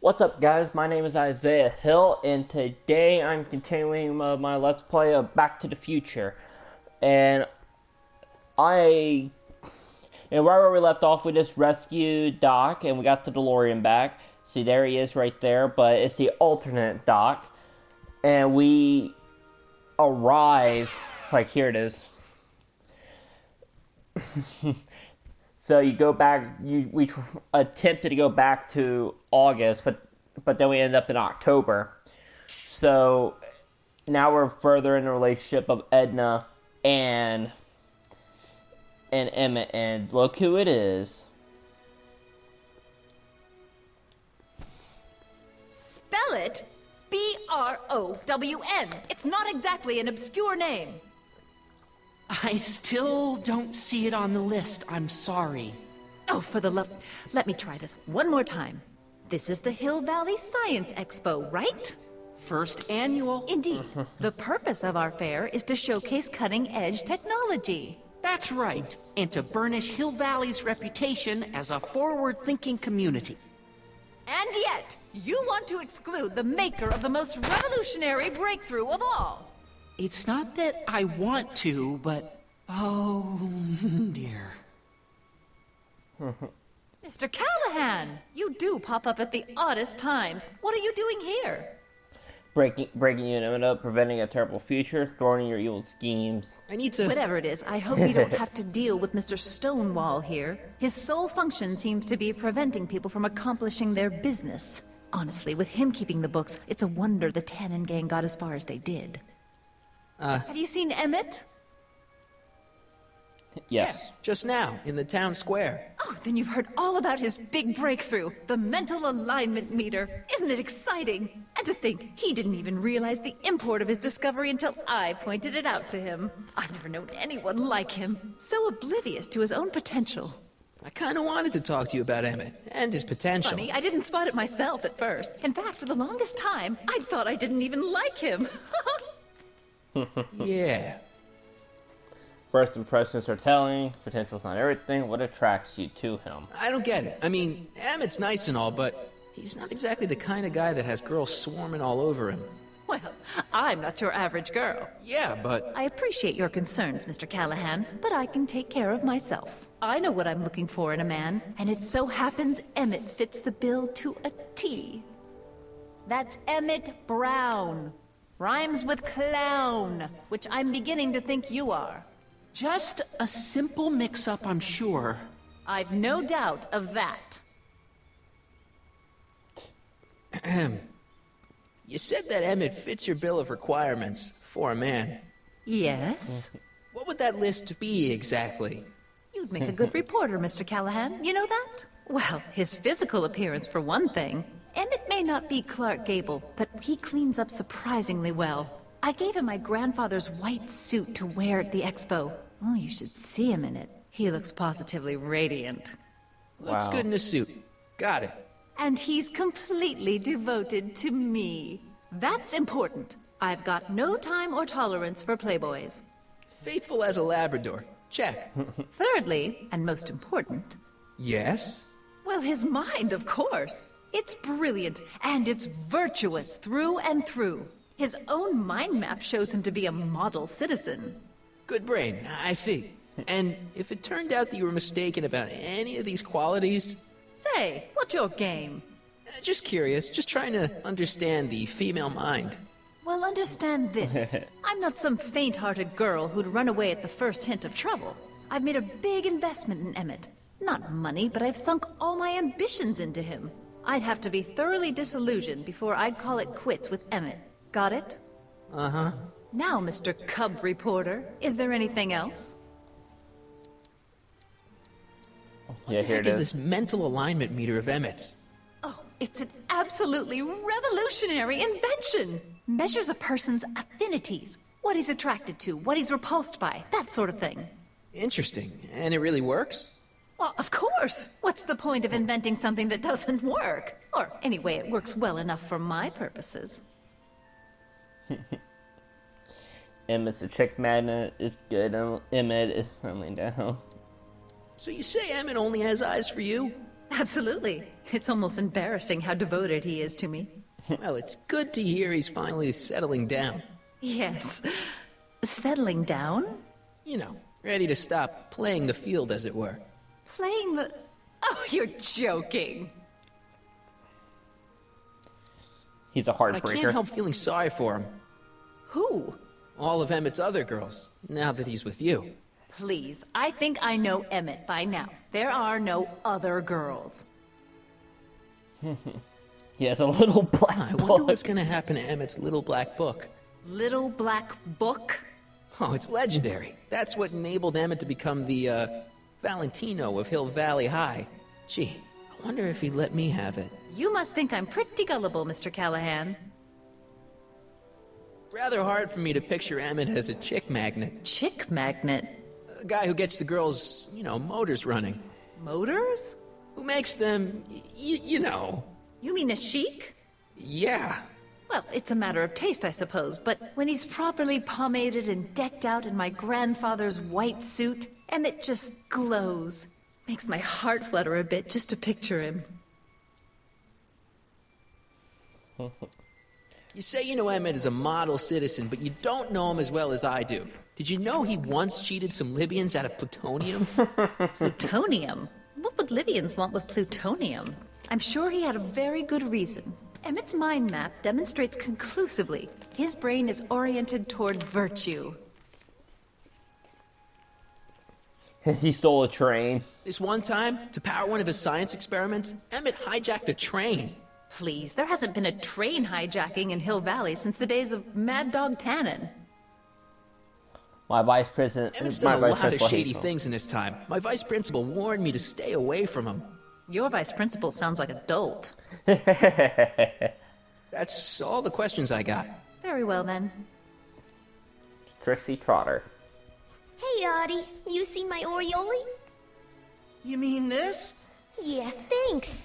What's up, guys? My name is Isaiah Hill, and today I'm continuing my Let's Play of Back to the Future. And I, right where we left off, we just rescued Doc, and we got the DeLorean back. See, there he is right there, but it's the alternate Doc. And we arrive, like, here it is. So you go back. We attempted to go back to August, but then we ended up in October. So now we're further in the relationship of Edna and Emmett, and look who it is. Spell it B-R-O-W-N. It's not exactly an obscure name. I still don't see it on the list. I'm sorry. Oh, for the love... Let me try this one more time. This is the Hill Valley Science Expo, right? First annual. Indeed. The purpose of our fair is to showcase cutting-edge technology. That's right. And to burnish Hill Valley's reputation as a forward-thinking community. And yet, you want to exclude the maker of the most revolutionary breakthrough of all. It's not that I want to, but... oh, dear. Mr. Callahan, you do pop up at the oddest times. What are you doing here? Breaking you and Emmett up, preventing a terrible future, thwarting your evil schemes. I need to... Whatever it is, I hope you don't have to deal with Mr. Stonewall here. His sole function seems to be preventing people from accomplishing their business. Honestly, with him keeping the books, it's a wonder the Tannen gang got as far as they did. Have you seen Emmett? Yes. Yeah, just now, in the town square. Oh, then you've heard all about his big breakthrough, the mental alignment meter. Isn't it exciting? And to think, he didn't even realize the import of his discovery until I pointed it out to him. I've never known anyone like him. So oblivious to his own potential. I kind of wanted to talk to you about Emmett and his potential. Funny, I didn't spot it myself at first. In fact, for the longest time, I thought I didn't even like him. Yeah. First impressions are telling. Potential's not everything. What attracts you to him? I don't get it. I mean, Emmett's nice and all, but he's not exactly the kind of guy that has girls swarming all over him. Well, I'm not your average girl. Yeah, but... I appreciate your concerns, Mr. Callahan, but I can take care of myself. I know what I'm looking for in a man, and it so happens Emmett fits the bill to a T. That's Emmett Brown. Rhymes with clown, which I'm beginning to think you are. Just a simple mix-up, I'm sure. I've no doubt of that. You said that Emmett fits your bill of requirements for a man. Yes? What would that list be exactly? You'd make a good reporter, Mr. Callahan. You know that? Well, his physical appearance for one thing. Emmett may not be Clark Gable, but he cleans up surprisingly well. I gave him my grandfather's white suit to wear at the expo. Oh, you should see him in it. He looks positively radiant. Looks Wow. good in a suit. Got it. And he's completely devoted to me. That's important. I've got no time or tolerance for playboys. Faithful as a Labrador. Check. Thirdly, and most important, Yes? well, his mind, of course. It's brilliant, and it's virtuous through and through. His own mind map shows him to be a model citizen. Good brain. I see. And if it turned out that you were mistaken about any of these qualities, Say, what's your game? just curious, just trying to understand the female mind. Well, understand this. I'm not some faint-hearted girl who'd run away at the first hint of trouble. I've made a big investment in Emmett. Not money, but I've sunk all my ambitions into him. I'd have to be thoroughly disillusioned before I'd call it quits with Emmett. Got it? Uh-huh. Now, Mr. Cub Reporter, is there anything else? Yeah, here Heck it is is. this mental alignment meter of Emmett's? Oh, it's an absolutely revolutionary invention! Measures a person's affinities, what he's attracted to, what he's repulsed by, that sort of thing. Interesting. And it really works? Well, of course! What's the point of inventing something that doesn't work? Or, anyway, it works well enough for my purposes. Emmett's a chick magnet. It's good. Emmett is something down. So you say Emmett only has eyes for you? Absolutely. It's almost embarrassing how devoted he is to me. Well, it's good to hear he's finally settling down. Yes. Settling down? You know, ready to stop playing the field, as it were. Playing the... Oh, you're joking. He's a I heartbreaker. can't help feeling sorry for him. Who? All of Emmett's other girls, now that he's with you. Please, I think I know Emmett by now. There are no other girls. He has a little black I wonder book. what's gonna happen to Emmett's little black book. Little Black Book? Oh, it's legendary. That's what enabled Emmett to become the, Valentino of Hill Valley High. Gee, I wonder if he'd let me have it. You must think I'm pretty gullible, Mr. Callahan. Rather hard for me to picture Emmett as a chick magnet. Chick magnet? A guy who gets the girls, you know, motors running. Motors? Who makes them, you know. You mean a chic? Yeah. Well, it's a matter of taste, I suppose, but when he's properly pomaded and decked out in my grandfather's white suit, Emmett just glows. Makes my heart flutter a bit just to picture him. You say you know Emmett is a model citizen, but you don't know him as well as I do. Did you know he once cheated some Libyans out of plutonium? Plutonium? What would Libyans want with plutonium? I'm sure he had a very good reason. Emmett's mind map demonstrates conclusively his brain is oriented toward virtue. He stole a train. This one time, to power one of his science experiments, Emmett hijacked a train. Please, there hasn't been a train hijacking in Hill Valley since the days of Mad Dog Tannen. My vice president. Emmett's my done a vice lot of principal shady hates him. things in his time. My vice principal warned me to stay away from him. Your vice principal sounds like a dolt. That's all the questions I got. Very well, then. Trixie Trotter. Hey, Audie, you seen my Oriole? You mean this? Yeah, thanks.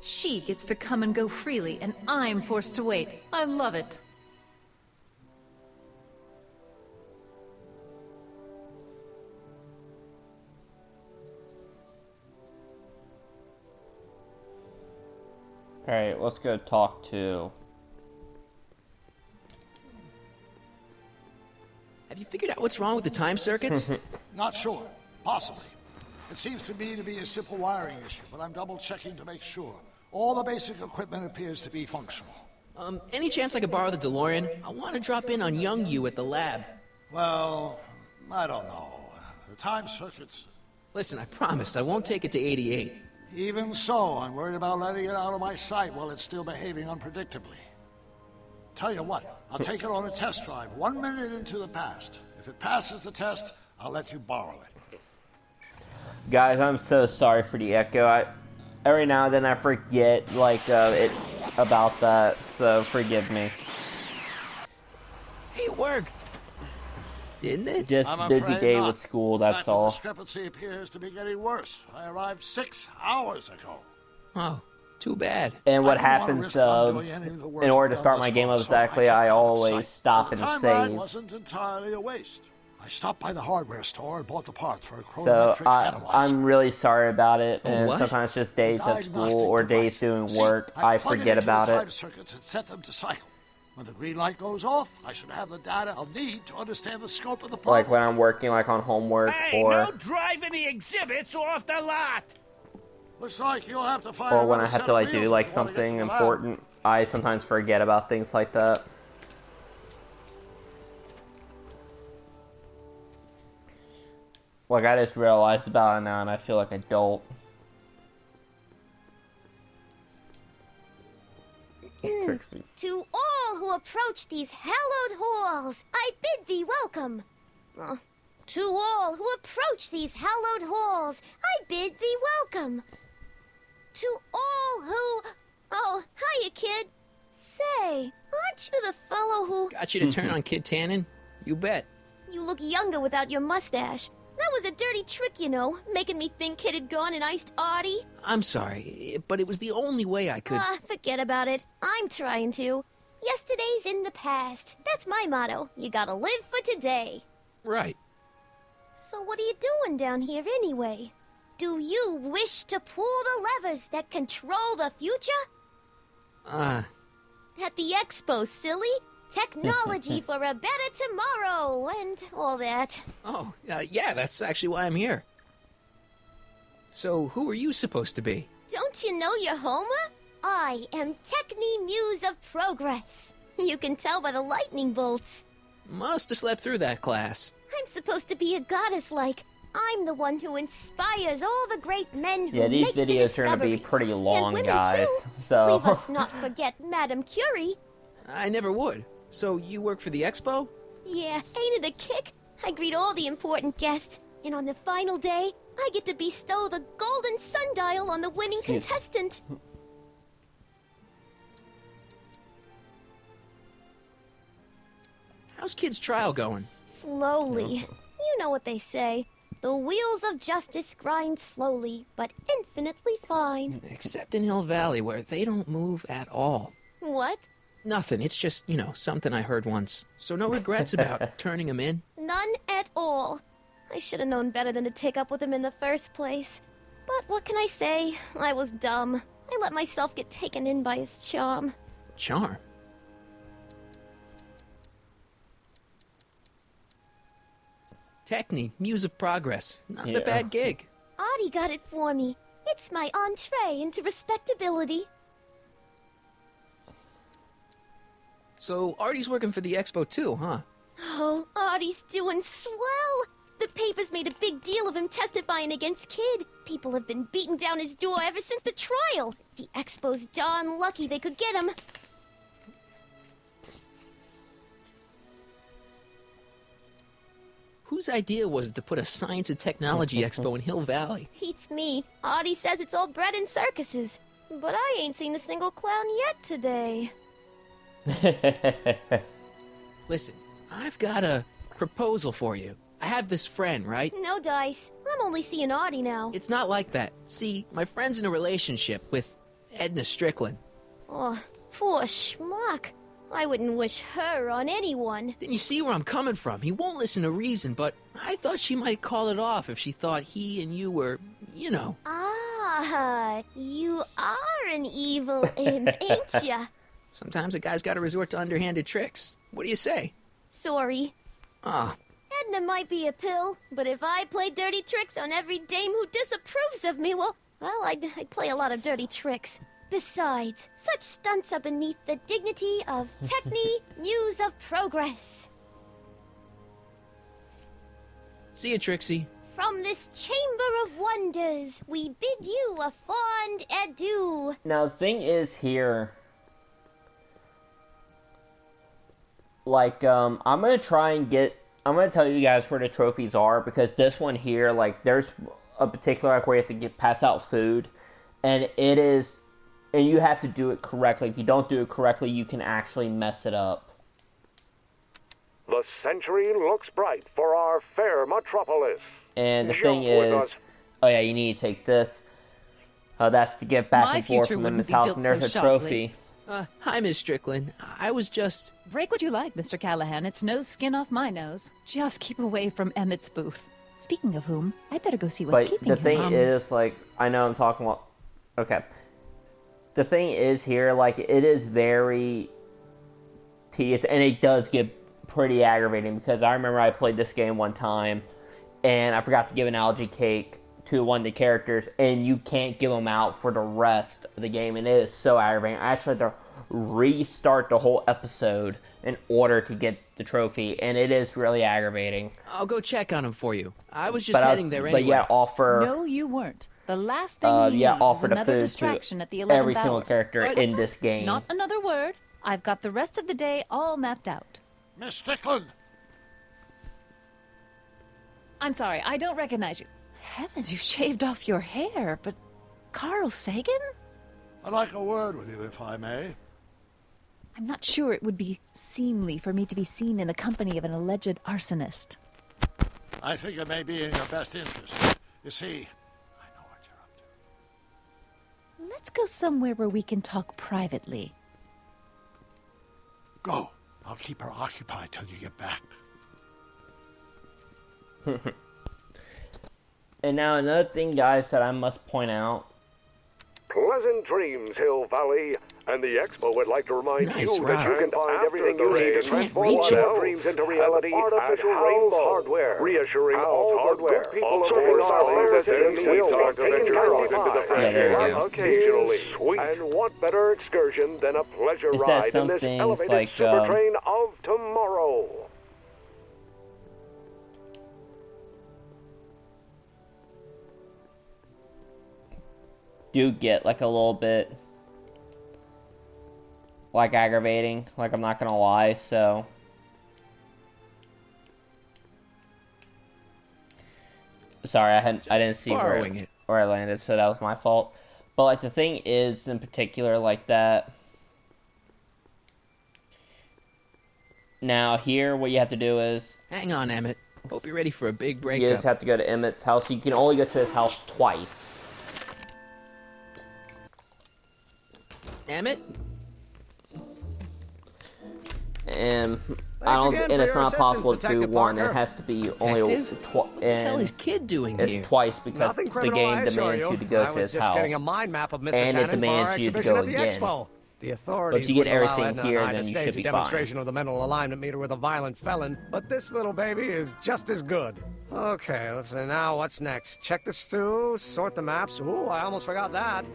She gets to come and go freely, and I'm forced to wait. I love it. Alright, let's go talk to... Have you figured out what's wrong with the time circuits? Not sure. Possibly. It seems to me to be a simple wiring issue, but I'm double-checking to make sure. All the basic equipment appears to be functional. Any chance I could borrow the DeLorean? I want to drop in on young you at the lab. Well, I don't know. The time circuits... Listen, I promised I won't take it to 88. Even so, I'm worried about letting it out of my sight while it's still behaving unpredictably. Tell you what, I'll take it on a test drive 1 minute into the past. If it passes the test, I'll let you borrow it. Guys, I'm so sorry for the echo. Every now and then I forget, about that, so forgive me. Hey, it worked! Didn't it? Just I'm busy afraid day not. with school, In that's fact, the all. discrepancy appears to be getting worse. I arrived 6 hours ago. Oh, too bad. And what I didn't want to happens, risk undoing any of the work in order to I've start done my thus game far, up so exactly, kept I it out of always sight. stop But and the time ride save. wasn't entirely a waste. I stopped by the hardware store and bought the parts for a So chronometric analyzer. I'm really sorry about it, and what? sometimes just days at school Diagnostic or days device. doing See, work, I plug forget into about the time it. circuits and set them to cycle. When the green light goes off, I should have the data I'll need to understand the scope of the problem. Like when I'm working on homework Hey, or no driving the exhibits off the lot! Looks like you'll have to find or when I another have set to of like do wheels like if you wanna get to something the lab. important. I sometimes forget about things like that. Like I just realized about it now, and I feel like an adult. Trixie. To all who approach these hallowed halls, I bid thee welcome. To all who approach these hallowed halls, I bid thee welcome. To all who... Oh, hiya, kid. Say, aren't you the fellow who... Got you to turn on Kid Tannen? You bet. You look younger without your mustache. That was a dirty trick, you know, making me think Kid had gone and iced Audie. I'm sorry, but it was the only way I could... Forget about it. I'm trying to. Yesterday's in the past. That's my motto. You gotta live for today. Right. So what are you doing down here anyway? Do you wish to pull the levers that control the future? At the expo, silly. Technology for a better tomorrow, and all that. Yeah, that's actually why I'm here. So, who are you supposed to be? Don't you know your Homer? I am Techni Muse of Progress. You can tell by the lightning bolts. Must have slept through that class. I'm supposed to be a goddess-like. I'm the one who inspires all the great men who Yeah, these make the videos are gonna be discoveries. pretty long, and women guys. Too. So Leave us not forget Madame Curie. I never would. So, you work for the expo? Yeah, ain't it a kick? I greet all the important guests, and on the final day, I get to bestow the golden sundial on the winning contestant. How's Kid's trial going? Slowly. You know what they say. The wheels of justice grind slowly, but infinitely fine. Except in Hill Valley, where they don't move at all. What? Nothing, it's just, something I heard once. So no regrets about turning him in? None at all. I should have known better than to take up with him in the first place. But what can I say? I was dumb. I let myself get taken in by his charm. Charm? Techni, Muse of Progress. Not a bad gig. Artie got it for me. It's my entree into respectability. So Artie's working for the expo too, huh? Oh, Artie's doing swell. The papers made a big deal of him testifying against Kid. People have been beating down his door ever since the trial. The expo's darn lucky they could get him. Whose idea was it to put a science and technology expo in Hill Valley? Beats me. Artie says it's all bred in circuses. But I ain't seen a single clown yet today. Listen, I've got a proposal for you. I have this friend, right? No dice. I'm only seeing Artie now. It's not like that. See, my friend's in a relationship with Edna Strickland. Oh, poor schmuck. I wouldn't wish her on anyone. Then you see where I'm coming from. He won't listen to reason, but I thought she might call it off if she thought he and you were, Ah, you are an evil imp, ain't ya? Sometimes a guy's got to resort to underhanded tricks. What do you say? Sorry. Ah, Edna might be a pill, but if I play dirty tricks on every dame who disapproves of me, well, I'd play a lot of dirty tricks. Besides, such stunts are beneath the dignity of Techni, Muse of Progress. see you, Trixie. From this chamber of wonders, we bid you a fond adieu. Now, the thing is here, like, I'm gonna tell you guys where the trophies are, because this one here, like, there's a particular, like, where you have to pass out food, and you have to do it correctly. If you don't do it correctly, you can actually mess it up. The century looks bright for our fair metropolis. And the Jump thing with is, us. oh yeah, you need to take this. That's to get back My and forth future from wouldn't Emma's be house, built and there's so a sharply. trophy. Hi, Miss Strickland. I was just... Break what you like, Mr. Callahan. It's no skin off my nose. Just keep away from Emmett's booth. Speaking of whom, I better go see what's But keeping the him. thing is, like, I know I'm talking about... Okay. The thing is here, like, it is very tedious, and it does get pretty aggravating, because I remember I played this game one time, and I forgot to give an allergy cake to one of the characters, and you can't give them out for the rest of the game, and it is so aggravating. I actually had to restart the whole episode in order to get the trophy, and it is really aggravating. I'll go check on him for you. I was just heading there anyway. But yeah, offer... No, you weren't. The last thing he needs offer is the another food distraction to at the 11th every single hour. character Right, in Doctor? this game. Not another word. I've got the rest of the day all mapped out. Miss Strickland! I'm sorry, I don't recognize you. Heavens, you shaved off your hair, but Carl Sagan? I'd like a word with you, if I may. I'm not sure it would be seemly for me to be seen in the company of an alleged arsonist. I think it may be in your best interest. You see, I know what you're up to. Let's go somewhere where we can talk privately. Go. I'll keep her occupied till you get back. And now another thing, guys, that I must point out. Pleasant dreams, Hill Valley. And the Expo would like to remind Nice you that you rock. can find everything you need to transform reach your it. dreams into reality at House Hardware. Reassuring all hardware people of Hill Valley that things will continue into the fresh Yeah, there we air go. occasionally. Sweet. And what better excursion than a pleasure It says ride in some this things elevated like, super train of tomorrow? Do get like a little bit like aggravating, like I'm not gonna lie, so sorry, I didn't see borrowing it. where I landed, so that was my fault. But like the thing is, in particular, like that. Now here, what you have to do is Hang on, Emmett. Hope you're ready for a big you breakup. just have to go to Emmett's house. You can only go to his house twice. Emmett? And I don't, again and for it's your not possible to assistance, do Detective one. It Parker. has to be only Detective? What the hell is and Kid doing it's here? twice because Nothing the criminal, game I assure demands you to I go to was his just house. getting a mind map of Mr. And it Tannen for demands our you to exhibition go at the again. Expo. The authorities But you get wouldn't allow everything Edna here, and I then to you stage should a be fine. demonstration of the mental alignment meter with a violent felon, but this little baby is just as good. Okay, let's see now what's next. Check the stew, sort the maps. Ooh, I almost forgot that.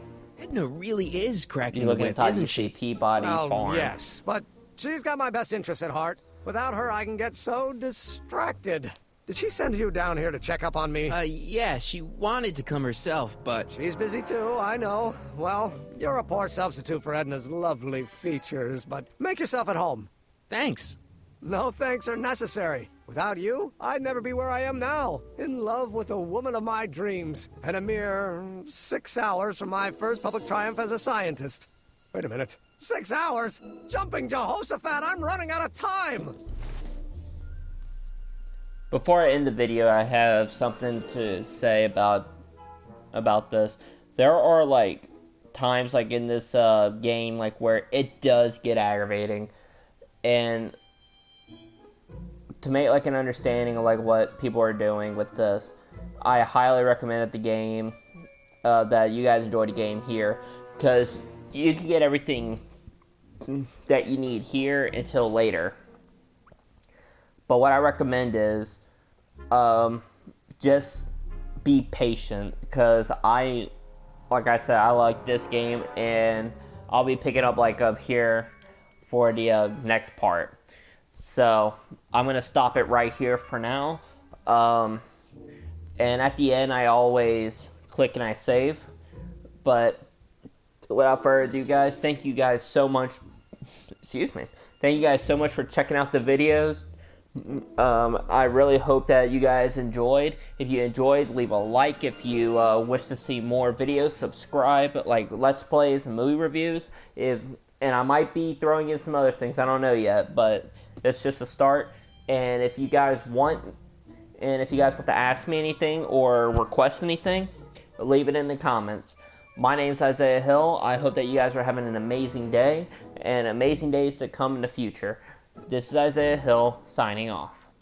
Edna really is cracking You the look whip, inside, isn't you she? see Peabody Well, Farm. yes, but she's got my best interests at heart. Without her, I can get so distracted. Did she send you down here to check up on me? Yeah, she wanted to come herself, but... She's busy too, I know. Well, you're a poor substitute for Edna's lovely features, but make yourself at home. Thanks. No thanks are necessary. Without you, I'd never be where I am now. In love with a woman of my dreams. And a mere 6 hours from my first public triumph as a scientist. Wait a minute. 6 hours? Jumping Jehoshaphat, I'm running out of time! Before I end the video, I have something to say about this. There are like times like in this game like where it does get aggravating, and to make like an understanding of like what people are doing with this, I highly recommend that the game that you guys enjoy the game here, because you can get everything that you need here until later. But what I recommend is just be patient, because like I said, I like this game, and I'll be picking up like up here for the next part. So I'm gonna stop it right here for now. And at the end, I always click and I save. But without further ado, guys, thank you guys so much. Excuse me. Thank you guys so much for checking out the videos. I really hope that you guys enjoyed. If you enjoyed, leave a like. If you wish to see more videos, subscribe. Like Let's Plays and movie reviews. And I might be throwing in some other things. I don't know yet, but it's just a start. And if you guys want to ask me anything or request anything, leave it in the comments. My name's Isaiah Hill. I hope that you guys are having an amazing day and amazing days to come in the future. This is Isaiah Hill signing off.